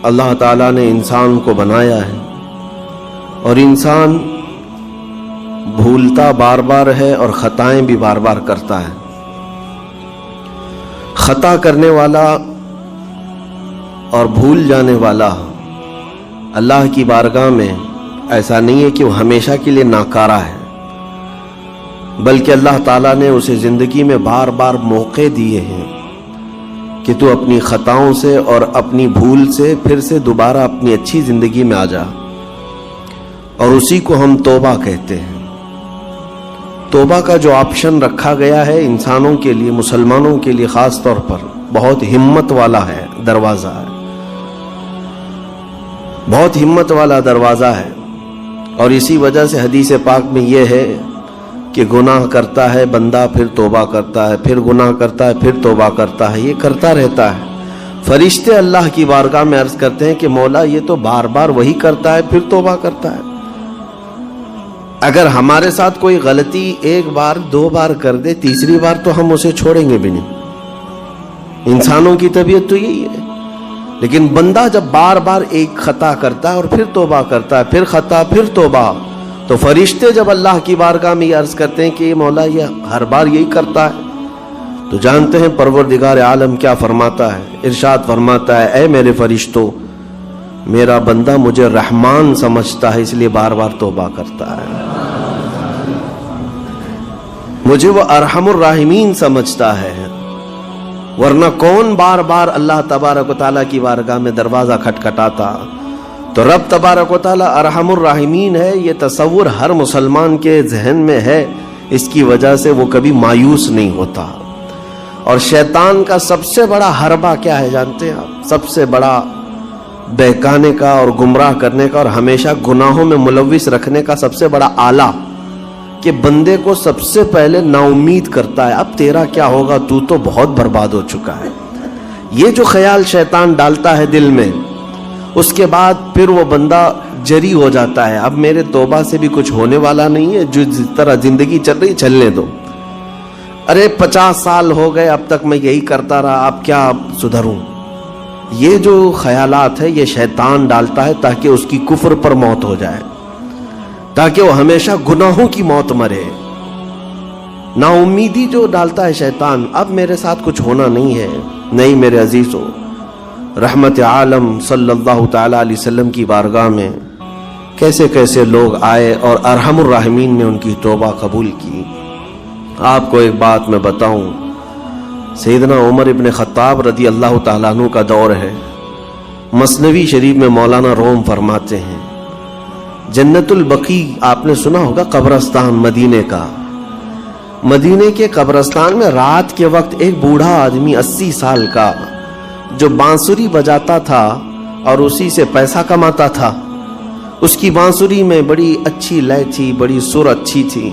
اللہ تعالیٰ نے انسان کو بنایا ہے اور انسان بھولتا بار بار ہے اور خطائیں بھی بار بار کرتا ہے۔ خطا کرنے والا اور بھول جانے والا اللہ کی بارگاہ میں ایسا نہیں ہے کہ وہ ہمیشہ کے لیے ناکارہ ہے، بلکہ اللہ تعالیٰ نے اسے زندگی میں بار بار موقع دیے ہیں کہ تو اپنی خطاؤں سے اور اپنی بھول سے پھر سے دوبارہ اپنی اچھی زندگی میں آ جا، اور اسی کو ہم توبہ کہتے ہیں۔ توبہ کا جو آپشن رکھا گیا ہے انسانوں کے لیے، مسلمانوں کے لیے خاص طور پر، بہت ہمت والا ہے دروازہ ہے، بہت ہمت والا دروازہ ہے۔ اور اسی وجہ سے حدیث پاک میں یہ ہے کہ گناہ کرتا ہے بندہ، پھر توبہ کرتا ہے، پھر گناہ کرتا ہے، پھر توبہ کرتا ہے، یہ کرتا رہتا ہے۔ فرشتے اللہ کی بارگاہ میں عرض کرتے ہیں کہ مولا یہ تو بار بار وہی کرتا ہے، پھر توبہ کرتا ہے۔ اگر ہمارے ساتھ کوئی غلطی ایک بار دو بار کر دے، تیسری بار تو ہم اسے چھوڑیں گے بھی نہیں۔ انسانوں کی طبیعت تو یہی ہے، لیکن بندہ جب بار بار ایک خطا کرتا ہے اور پھر توبہ کرتا ہے، پھر خطا پھر توبہ، تو فرشتے جب اللہ کی بارگاہ میں یہ عرض کرتے ہیں کہ یہ مولا یہ ہر بار یہی کرتا ہے، تو جانتے ہیں پروردگار عالم کیا فرماتا ہے؟ ارشاد فرماتا ہے اے میرے فرشتوں، میرا بندہ مجھے رحمان سمجھتا ہے اس لیے بار بار توبہ کرتا ہے، مجھے وہ ارحم الراحمین سمجھتا ہے، ورنہ کون بار بار اللہ تبارک و تعالیٰ کی بارگاہ میں دروازہ کھٹکھٹاتا؟ تو رب تبارک و تعالیٰ ارحم الراحمین ہے، یہ تصور ہر مسلمان کے ذہن میں ہے، اس کی وجہ سے وہ کبھی مایوس نہیں ہوتا۔ اور شیطان کا سب سے بڑا حربہ کیا ہے جانتے ہیں آپ؟ سب سے بڑا بہکانے کا اور گمراہ کرنے کا اور ہمیشہ گناہوں میں ملوث رکھنے کا سب سے بڑا آلہ، کہ بندے کو سب سے پہلے نا امید کرتا ہے، اب تیرا کیا ہوگا، تو تو بہت برباد ہو چکا ہے۔ یہ جو خیال شیطان ڈالتا ہے دل میں، اس کے بعد پھر وہ بندہ جری ہو جاتا ہے، اب میرے توبہ سے بھی کچھ ہونے والا نہیں ہے، جو جس طرح زندگی چل رہی چلنے دو، ارے 50 سال ہو گئے اب تک میں یہی کرتا رہا، اب کیا سدھروں۔ یہ جو خیالات ہے یہ شیطان ڈالتا ہے تاکہ اس کی کفر پر موت ہو جائے، تاکہ وہ ہمیشہ گناہوں کی موت مرے۔ نا امیدی جو ڈالتا ہے شیطان، اب میرے ساتھ کچھ ہونا نہیں ہے۔ نہیں میرے عزیزو، رحمت عالم صلی اللہ تعالی علیہ وسلم کی بارگاہ میں کیسے کیسے لوگ آئے اور ارحم الراحمین نے ان کی توبہ قبول کی۔ آپ کو ایک بات میں بتاؤں، سیدنا عمر ابن خطاب رضی اللہ تعالیٰ عنہ کا دور ہے۔ مثنوی شریف میں مولانا روم فرماتے ہیں جنت البقیع، آپ نے سنا ہوگا قبرستان مدینے کا، مدینے کے قبرستان میں رات کے وقت ایک بوڑھا آدمی 80 سال کا جو بانسری بجاتا تھا اور اسی سے پیسہ کماتا تھا، اس کی بانسری میں بڑی اچھی لے تھی، بڑی سر اچھی تھی،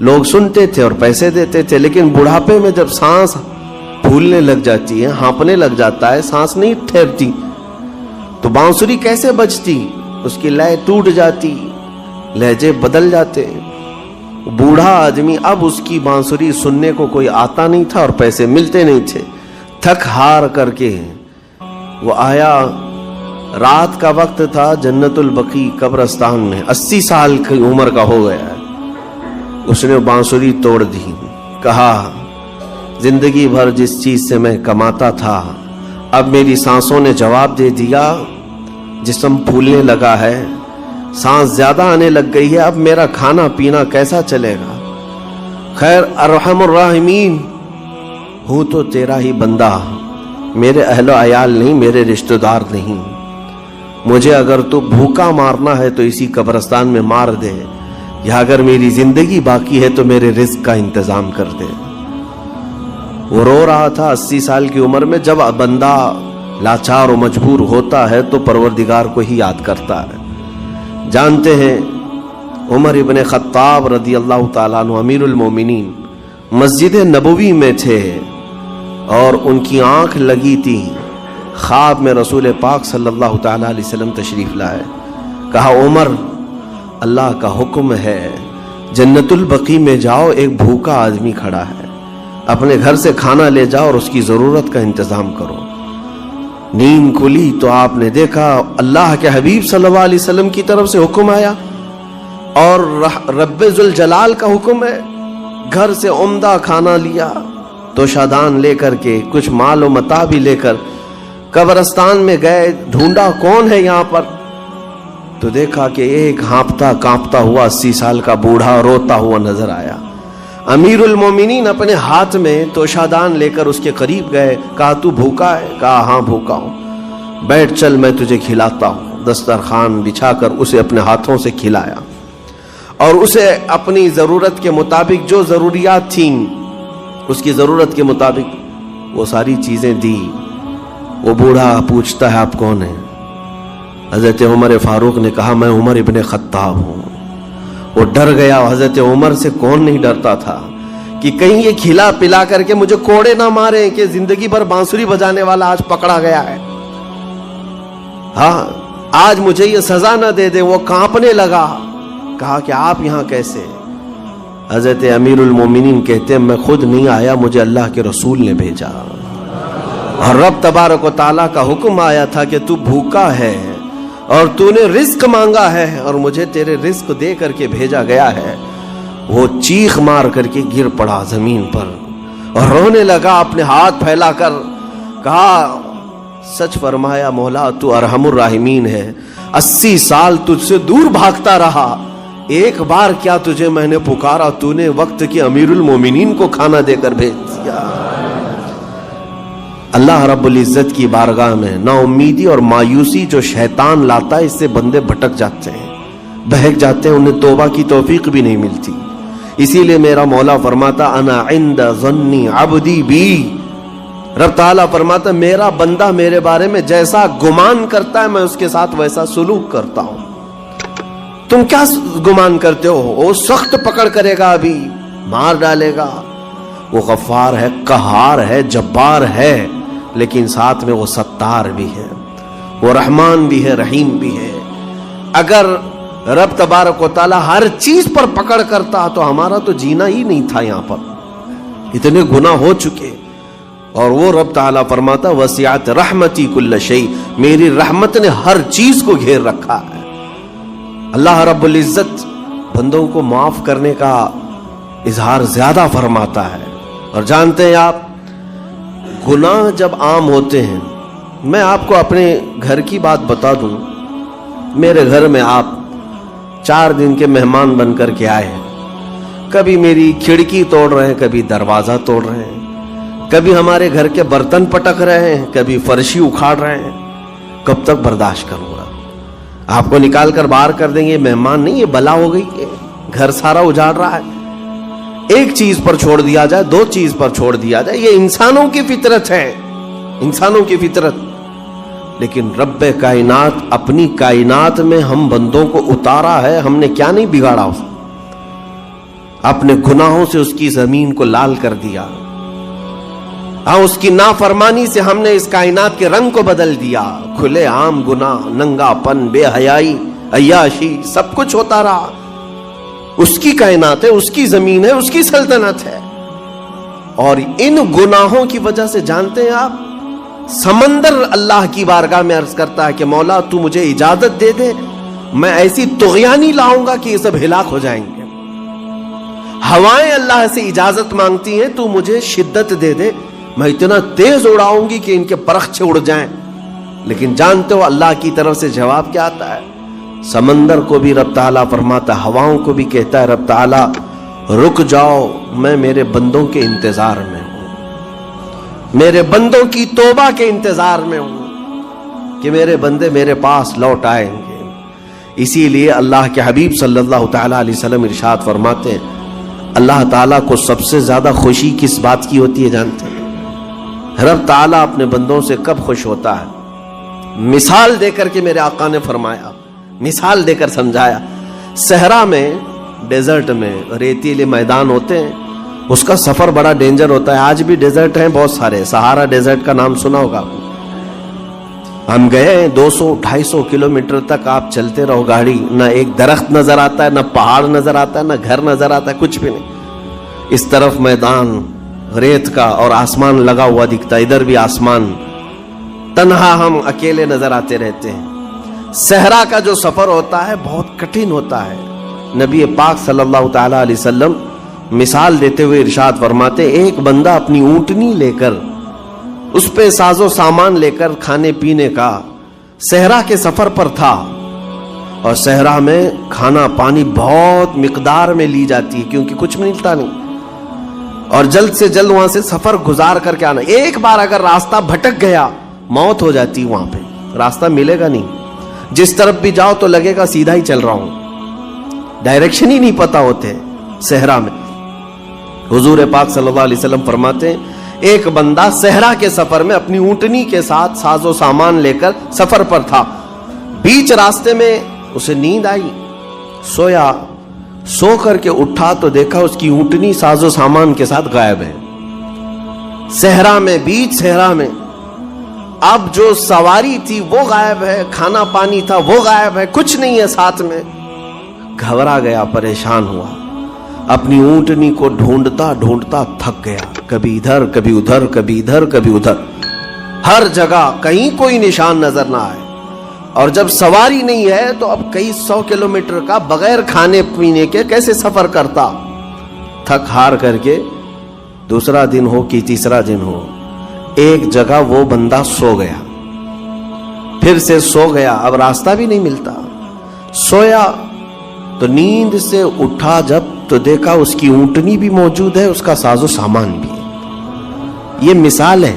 لوگ سنتے تھے اور پیسے دیتے تھے، لیکن بڑھاپے میں جب سانس پھولنے لگ جاتی ہے، ہانپنے لگ جاتا ہے، سانس نہیں ٹھہرتی، تو بانسری کیسے بجتی؟ اس کی لے ٹوٹ جاتی، لہجے بدل جاتے۔ بوڑھا آدمی، اب اس کی بانسری سننے کو کوئی آتا نہیں تھا اور پیسے ملتے نہیں تھے، تھک ہار کر کے وہ آیا، رات کا وقت تھا، جنت البقیع قبرستان میں، 80 سال کی عمر کا ہو گیا ہے۔ اس نے بانسری توڑ دی، کہا زندگی بھر جس چیز سے میں کماتا تھا اب میری سانسوں نے جواب دے دیا، جسم پھولنے لگا ہے، سانس زیادہ آنے لگ گئی ہے، اب میرا کھانا پینا کیسا چلے گا؟ خیر ارحم الراحمین، ہوں تو تیرا ہی بندہ، میرے اہل و عیال نہیں، میرے رشتہ دار نہیں، مجھے اگر تو بھوکا مارنا ہے تو اسی قبرستان میں مار دے، یا اگر میری زندگی باقی ہے تو میرے رزق کا انتظام کر دے۔ وہ رو رہا تھا 80 سال کی عمر میں۔ جب بندہ لاچار و مجبور ہوتا ہے تو پروردگار کو ہی یاد کرتا ہے۔ جانتے ہیں عمر ابن خطاب رضی اللہ تعالیٰ عنہ امیر المومنین مسجد نبوی میں تھے اور ان کی آنکھ لگی تھی، خواب میں رسول پاک صلی اللہ تعالیٰ علیہ وسلم تشریف لائے، کہا عمر اللہ کا حکم ہے جنت البقیع میں جاؤ، ایک بھوکا آدمی کھڑا ہے، اپنے گھر سے کھانا لے جاؤ اور اس کی ضرورت کا انتظام کرو۔ नींद खुली तो आपने देखा अल्लाह के हबीब सल्लल्लाहु अलैहि वसल्लम की तरफ से हुक्म आया और रब्बे जुल जलाल का हुक्म है। घर से उम्दा खाना लिया तो शादान लेकर के कुछ माल व मता भी लेकर कब्रिस्तान में गए, ढूंढा कौन है यहाँ पर, तो देखा कि एक हाँफता कांपता हुआ 80 साल का बूढ़ा रोता हुआ नजर आया। अमीरुल मोमिनीन अपने हाथ में तोशादान लेकर उसके करीब गए, कहा तू भूखा है? कहा हाँ भूखा हूं। बैठ चल मैं तुझे खिलाता हूं। दस्तरखान बिछाकर उसे अपने हाथों से खिलाया और उसे अपनी जरूरत के मुताबिक जो जरूरियात थीं उसकी जरूरत के मुताबिक वो सारी चीजें दी। वो बूढ़ा पूछता है आप कौन हैं? हजरत उमर फारूक ने कहा मैं उमर इब्ने खत्ताब हूं। वो डर गया। हजरत उमर से कौन नहीं डरता था कि कहीं ये खिला पिला करके मुझे कोड़े ना मारे कि जिंदगी भर बांसुरी बजाने वाला आज पकड़ा गया है, हाँ आज मुझे ये सजा ना दे दे। वो कांपने लगा। कहा कि आप यहां कैसे? हजरत अमीरुल मोमिनीन कहते हैं मैं खुद नहीं आया, मुझे अल्लाह के रसूल ने भेजा और रब तबारक व तआला का हुक्म आया था कि तू भूखा है और तूने रिस्क मांगा है और मुझे तेरे रिस्क दे करके भेजा गया है। वो चीख मार करके गिर पड़ा जमीन पर और रोने लगा, अपने हाथ फैलाकर कहा सच फरमाया मौला तू अरहमुर राहिमीन है। 80 साल तुझसे दूर भागता रहा, एक बार क्या तुझे मैंने पुकारा, तूने वक्त की अमीरुल मोमिनीन को खाना देकर भेज दिया। अल्लाह रब्बुल इज्जत की बारगाह में ना उम्मीदी और मायूसी जो शैतान लाता है, इससे बंदे भटक जाते हैं, बहक जाते हैं, उन्हें तौबा की तौफीक भी नहीं मिलती। इसीलिए मेरा मौला फरमाता अना इंद ज़न्नी अब्दी बी, रब ताला फरमाता मेरा बंदा मेरे बारे में जैसा गुमान करता है मैं उसके साथ वैसा सुलूक करता हूं। तुम क्या गुमान करते हो? वो सख्त पकड़ करेगा, अभी मार डालेगा। वो गफ्फार है, कहार है, जब्बार है, लेकिन साथ में वो सत्तार भी है, वो रहमान भी है, रहीम भी है। अगर रब तबारक व तआला हर चीज पर पकड़ करता तो हमारा तो जीना ही नहीं था। यहां पर इतने गुनाह हो चुके और वो रब ताला फरमाता वसिअत रहमती कुल्ल शै, मेरी रहमत ने हर चीज को घेर रखा है। अल्लाह रब्बुल इज्जत बंदों को माफ करने का इजहार ज्यादा फरमाता है। और जानते हैं आप, गुनाह जब आम होते हैं, मैं आपको अपने घर की बात बता दूं, मेरे घर में आप 4 दिन के मेहमान बनकर के आए हैं। कभी मेरी खिड़की तोड़ रहे हैं, कभी दरवाजा तोड़ रहे हैं, कभी हमारे घर के बर्तन पटक रहे हैं, कभी फर्शी उखाड़ रहे हैं। कब तक बर्दाश्त करूंगा? आपको निकाल कर बाहर कर देंगे, मेहमान नहीं, ये बला हो गई है, घर सारा उजाड़ रहा है। एक चीज पर छोड़ दिया जाए, 2 चीज पर छोड़ दिया जाए, ये इंसानों की फितरत है, इंसानों की फितरत। लेकिन रब्बे कायनात अपनी कायनात में हम बंदों को उतारा है, हमने क्या नहीं बिगाड़ा उसको? अपने गुनाहों से उसकी जमीन को लाल कर दिया। हाँ, उसकी नाफरमानी से हमने इस कायनात के रंग को बदल दिया। खुले आम गुनाह, नंगापन, बेहयाई, अय्याशी, सब कुछ होता रहा। उसकी कायनात है, उसकी जमीन है, उसकी सल्तनत है। और इन गुनाहों की वजह से जानते हैं आप, समंदर अल्लाह की बारगाह में अर्ज करता है कि मौला तू मुझे इजाजत दे दे, मैं ऐसी तुग़यानी लाऊंगा कि ये सब हिलाक हो जाएंगे। हवाएं अल्लाह से इजाजत मांगती हैं, तू मुझे शिद्दत दे दे, मैं इतना तेज उड़ाऊंगी कि इनके परखचे उड़ जाएं। लेकिन जानते हो अल्लाह की तरफ से जवाब क्या आता है? समंदर को भी रब ताला फरमाता, हवाओं को भी कहता है रब ताला रुक जाओ, मैं मेरे बंदों के इंतजार में हूं, मेरे बंदों की तौबा के इंतजार में हूं कि मेरे बंदे मेरे पास लौट आएंगे। इसीलिए अल्लाह के हबीब सल्लल्लाहु तआला अलैहि वसल्लम इरशाद फरमाते हैं, अल्लाह ताला को सबसे ज्यादा खुशी किस बात की होती है जानते हैं? रब ताला अपने बंदों से कब खुश होता है? मिसाल देकर के मेरे आका ने फरमाया, मिसाल देकर समझाया। सहरा में, डेजर्ट में रेतीले मैदान होते हैं, उसका सफर बड़ा डेंजर होता है। आज भी डेजर्ट हैं बहुत सारे, सहारा डेजर्ट का नाम सुना होगा। हम गए 200-250 किलोमीटर तक आप चलते रहो गाड़ी, ना एक दरख्त नजर आता है, ना पहाड़ नजर आता है, ना घर नजर आता है, कुछ भी नहीं। इस तरफ मैदान रेत का और आसमान लगा हुआ दिखता है, इधर भी आसमान। तन्हा हम अकेले नजर आते रहते हैं। सहरा का जो सफर होता है बहुत कठिन होता है। नबी पाक सल्लल्लाहु ताला अलैहि वसल्लम मिसाल देते हुए इरशाद फरमाते, एक बंदा अपनी ऊंटनी लेकर उस पे साजो सामान लेकर खाने पीने का सहरा के सफर पर था, और सहरा में खाना पानी बहुत मिकदार में ली जाती है क्योंकि कुछ मिलता नहीं, और जल्द से जल्द वहां से सफर गुजार करके आना। एक बार अगर रास्ता भटक गया मौत हो जाती, वहां पे रास्ता मिलेगा नहीं। जिस तरफ भी जाओ तो लगेगा सीधा ही चल रहा हूं, डायरेक्शन ही नहीं पता होते सहरा में। हुजूर पाक सल्लल्लाहु अलैहि वसल्लम फरमाते हैं, एक बंदा सहरा के सफर में अपनी ऊंटनी के साथ साजो सामान लेकर सफर पर था। बीच रास्ते में उसे नींद आई, सोया। सो करके उठा तो देखा उसकी ऊंटनी साजो सामान के साथ गायब है। सहरा में, बीच सहरा में। अब जो सवारी थी वो गायब है, खाना पानी था वो गायब है, कुछ नहीं है साथ में। घबरा गया, परेशान हुआ, अपनी ऊंटनी को ढूंढता ढूंढता थक गया। कभी इधर कभी उधर, कभी इधर कभी उधर, हर जगह कहीं कोई निशान नजर ना आए। और जब सवारी नहीं है तो अब कई 100 किलोमीटर का बगैर खाने पीने के कैसे सफर करता। थक हार करके दूसरा दिन हो कि तीसरा दिन हो, एक जगह वो बंदा सो गया। फिर से सो गया, अब रास्ता भी नहीं मिलता। सोया तो नींद से उठा जब तो देखा उसकी ऊंटनी भी मौजूद है, उसका साजो सामान भी है। ये मिसाल है,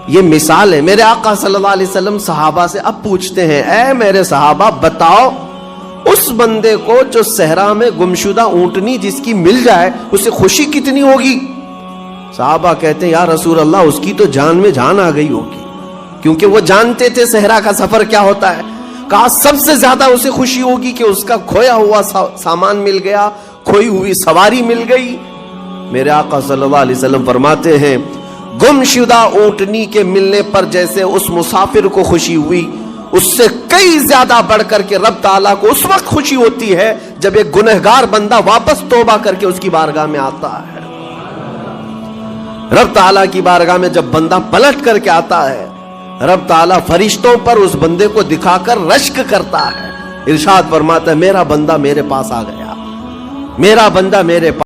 ये मिसाल है। मेरे आका सल्लल्लाहु अलैहि वसल्लम सहाबा से अब पूछते हैं, ऐ मेरे सहाबा बताओ उस बंदे को जो सहरा में गुमशुदा ऊंटनी जिसकी मिल जाए उसे खुशी कितनी होगी। सहाबा कहते हैं, या रसूल अल्लाह उसकी तो जान में जान आ गई होगी, क्योंकि वो जानते थे सहरा का सफर क्या होता है। कहा सबसे ज्यादा उसे खुशी होगी कि उसका खोया हुआ सामान मिल गया, खोई हुई सवारी मिल गई। मेरे आका सल्लल्लाहु अलैहि वसल्लम फरमाते हैं, गुमशुदा ऊंटनी के मिलने पर जैसे उस मुसाफिर को खुशी हुई, उससे कई ज्यादा बढ़कर के रब ताला को उस वक्त खुशी होती है जब एक गुनहगार बंदा वापस तौबा करके उसकी बारगाह में आता है। रब ताला की बारगाह में जब बंदा पलट करके आता है, रब ताला फरिश्तों पर उस बंदे को दिखाकर रश्क करता है। इरशाद फरमाता है, मेरा बंदा मेरे पास आ गया, मेरा बंदा मेरे पास।